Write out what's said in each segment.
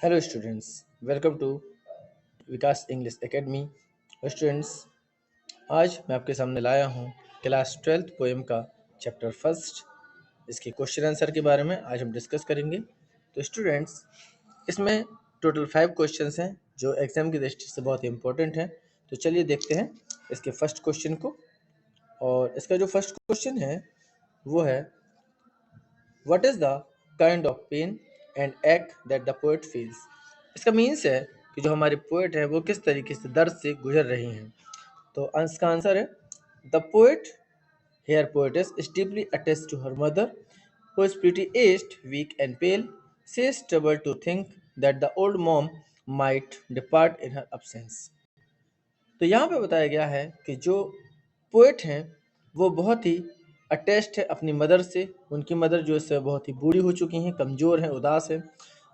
Hello students, welcome to Vikas English academy. Students, आज मैं आपके सामने लाया हूँ क्लास 12th पोएम का चैप्टर फर्स्ट। इसके क्वेश्चन आंसर के बारे में आज हम डिस्कस करेंगे। तो स्टूडेंट्स, इसमें टोटल 5 क्वेश्चंस हैं जो एग्जाम की दृष्टि से बहुत ही इंपॉर्टेंट हैं। तो चलिए देखते हैं इसके फर्स्ट क्वेश्चन को। और इसका जो फर्स्ट क्वेश्चन है वो है, what is the kind of pain and ache that the poet feels. इसका मीन्स है कि जो हमारे पोएट हैं वो किस तरीके से दर्द से गुजर रही हैं। तो इसका आंसर है, the poet here poetess is deeply attached to her mother who is pretty aged, weak and pale. She is troubled to think that the old mom might depart in her absence. तो यहाँ पे बताया गया है कि जो poet हैं वो बहुत ही अटैच्ड है अपनी मदर से। उनकी मदर जो है बहुत ही बूढ़ी हो चुकी हैं, कमज़ोर हैं, उदास हैं,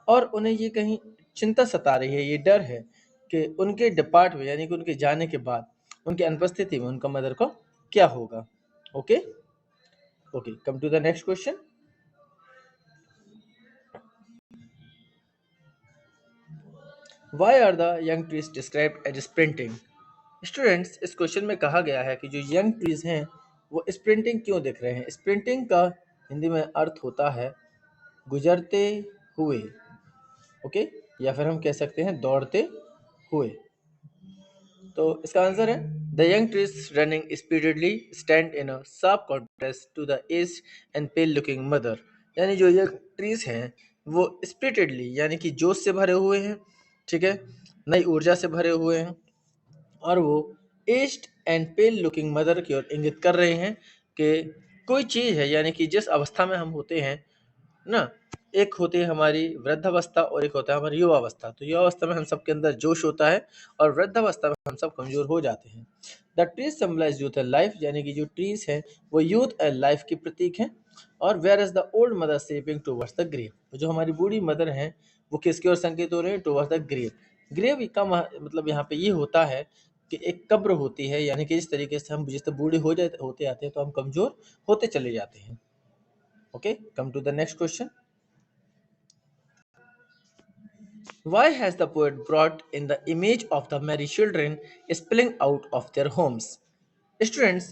और उन्हें ये कहीं चिंता सता रही है, ये डर है कि उनके डिपार्ट में यानी कि उनके जाने के बाद उनकी अनुपस्थिति में उनका मदर को क्या होगा। Okay okay, come to the next question. Why are the young trees described as sprinting. Students, इस क्वेश्चन में कहा गया है कि जो यंग ट्रीज हैं वो स्प्रिंटिंग क्यों दिख रहे हैं। स्प्रिंटिंग का हिंदी में अर्थ होता है गुजरते हुए, ओके, या फिर हम कह सकते हैं दौड़ते हुए। तो इसका आंसर है, the young trees running speedily stand in a sharp contrast to the age and pale looking mother. यानी जो यंग ट्रीज हैं वो स्पिरिटेडली यानी कि जोश से भरे हुए हैं, ठीक है, नई ऊर्जा से भरे हुए हैं, और वो aged and pale looking mother की ओर इंगित कर रहे हैं कि कोई चीज़ है, यानी कि जिस अवस्था में हम होते हैं ना, एक होती है हमारी वृद्धावस्था और एक होता है हमारी युवावस्था। तो युवावस्था में हम सबके अंदर जोश होता है और वृद्धावस्था में हम सब कमजोर हो जाते हैं। The trees symbolize youth and life, यानी कि जो ट्रीज हैं वो यूथ एंड लाइफ की प्रतीक हैं। और where is the old mother shaping towards the grave, जो हमारी बूढ़ी मदर हैं वो किसकी ओर संकेत हो रहे हैं, टूवर्ड्स द ग्रेव। ग्रेव का मतलब यहाँ पे ये होता है कि एक कब्र होती है, यानी कि जिस तरीके से हम जिस बूढ़े हो जाते होते आते हैं तो हम कमजोर होते चले जाते हैं। Okay, come to the next question. Why has the poet brought in the image of the merry children spilling out of their homes? Students,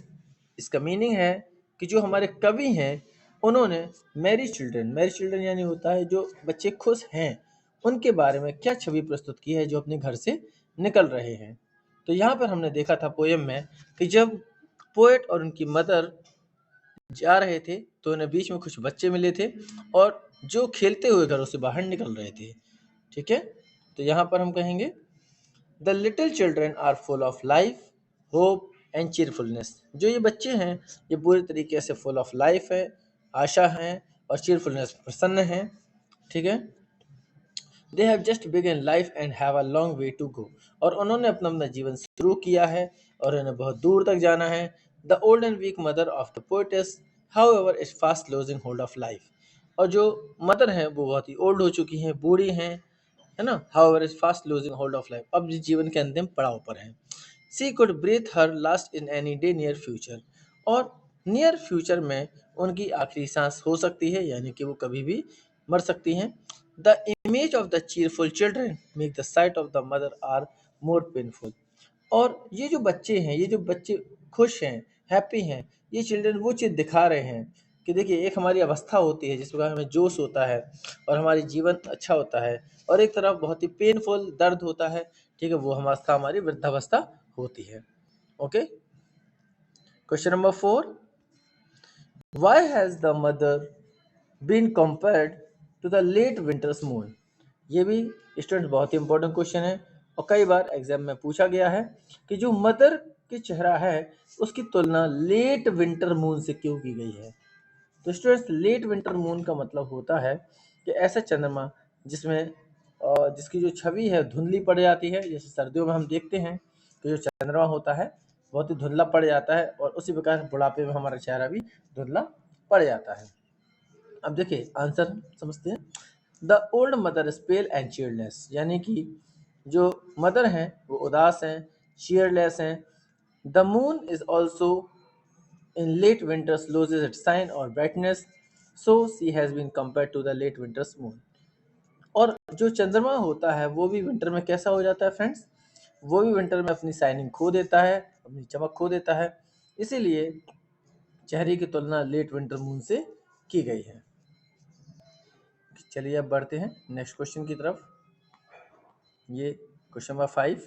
इसका मीनिंग है कि जो हमारे कवि हैं उन्होंने मैरी चिल्ड्रन यानी होता है जो बच्चे खुश हैं, उनके बारे में क्या छवि प्रस्तुत की है जो अपने घर से निकल रहे हैं। तो यहाँ पर हमने देखा था पोएम में कि जब पोएट और उनकी मदर जा रहे थे तो उन्हें बीच में कुछ बच्चे मिले थे और जो खेलते हुए घरों से बाहर निकल रहे थे, ठीक है। तो यहाँ पर हम कहेंगे, the little children are full of life, hope and cheerfulness. जो ये बच्चे हैं ये पूरी तरीके से फुल ऑफ लाइफ है, आशा है, और चीरफुलनेस प्रसन्न है, ठीक है। They have just begun life and have a long way to go. और उन्होंने अपना अपना जीवन शुरू किया है और उन्हें बहुत दूर तक जाना है। The old and weak mother of the poetess however is fast losing hold of life. और जो मदर हैं वो बहुत ही ओल्ड हो चुकी हैं, बूढ़ी हैं, है ना, how is fast losing hold of life, अब जिस जीवन के अंतिम पड़ाव पर है। She could breathe her last in any day near future. और नियर फ्यूचर में उनकी आखिरी सांस हो सकती है, यानी कि वो कभी भी मर सकती हैं। The image of the cheerful children make the sight of the mother are more painful. और ये जो बच्चे हैं, ये जो बच्चे खुश हैं, हैप्पी हैं, ये चिल्ड्रन वो चीज़ दिखा रहे हैं कि देखिए एक हमारी अवस्था होती है जिस प्रकार हमें जोश होता है और हमारी जीवन अच्छा होता है, और एक तरफ बहुत ही पेनफुल दर्द होता है, ठीक है, वो अवस्था हमारी वृद्धावस्था होती है। Okay, question number 4, why has the mother been compared to the late winter's moon. ये भी स्टूडेंट बहुत ही इंपॉर्टेंट क्वेश्चन है और कई बार एग्जाम में पूछा गया है कि जो मदर की चेहरा है उसकी तुलना लेट विंटर मून से क्यों की गई है। तो स्टूडेंट्स, लेट विंटर मून का मतलब होता है कि ऐसा चंद्रमा जिसमें जिसकी जो छवि है धुंधली पड़ जाती है। जैसे सर्दियों में हम देखते हैं कि जो चंद्रमा होता है बहुत ही धुंधला पड़ जाता है, और उसी प्रकार बुढ़ापे में हमारा चेहरा भी धुंधला पड़ जाता है। अब देखिए आंसर समझते हैं। The old mother is pale and cheerless, यानी कि जो मदर हैं वो उदास हैं, चीयरलेस हैं। The moon is also in late winters loses its shine or brightness, so she has been compared to the late winter's moon. और जो चंद्रमा होता है वो भी विंटर में कैसा हो जाता है फ्रेंड्स, वो भी विंटर में अपनी शाइनिंग खो देता है, अपनी चमक खो देता है। इसीलिए चेहरे की तुलना लेट विंटर मून से की गई है। चलिए अब बढ़ते हैं नेक्स्ट क्वेश्चन की तरफ। ये question number 5,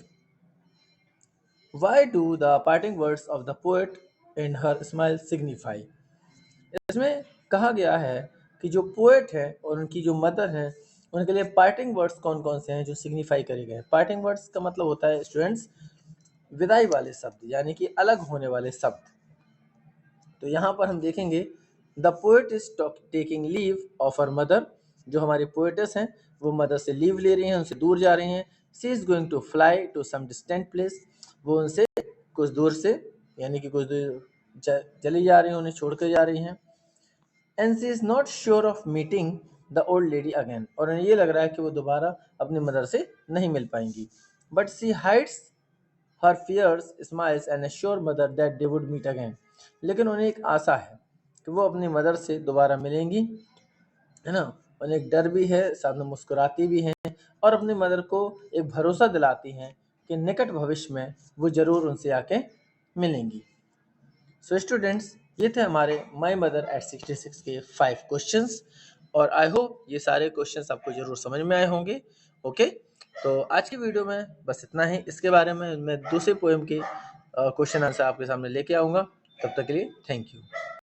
why do the parting words of the poet in her smile signify. इसमें कहा गया है कि जो पोएट है और उनकी जो मदर है उनके लिए पार्टिंग वर्ड्स कौन कौन से हैं जो सिग्निफाई करे गए। पार्टिंग वर्ड्स का मतलब होता है स्टूडेंट्स विदाई वाले शब्द, यानी कि अलग होने वाले शब्द। तो यहाँ पर हम देखेंगे the poet is taking leave of her mother. जो हमारी पोएटेस हैं वो मदर से लीव ले रही हैं, उनसे दूर जा रही हैं। She is going to fly to some distant place. वो उनसे कुछ दूर से यानी कि कुछ दूर चली जा रही हैं, उन्हें छोड़ कर जा रही हैं। And she is not sure of meeting the old lady again. और उन्हें ये लग रहा है कि वो दोबारा अपनी मदर से नहीं मिल पाएंगी। But she hides her fears, smiles and assure mother that they would meet again. लेकिन उन्हें एक आशा है कि वो अपनी मदर से दोबारा मिलेंगी, है ना। उन्हें एक डर भी है, साथ में मुस्कुराती भी हैं और अपनी मदर को एक भरोसा दिलाती हैं कि निकट भविष्य में वो जरूर उनसे आके मिलेंगी। सो स्टूडेंट्स, ये थे हमारे माई मदर एट 66 के 5 क्वेश्चंस और आई होप ये सारे क्वेश्चंस आपको जरूर समझ में आए होंगे। ओके, तो आज की वीडियो में बस इतना ही। इसके बारे में मैं दूसरे पोएम के क्वेश्चन आंसर आपके सामने लेके आऊँगा। तब तक के लिए थैंक यू।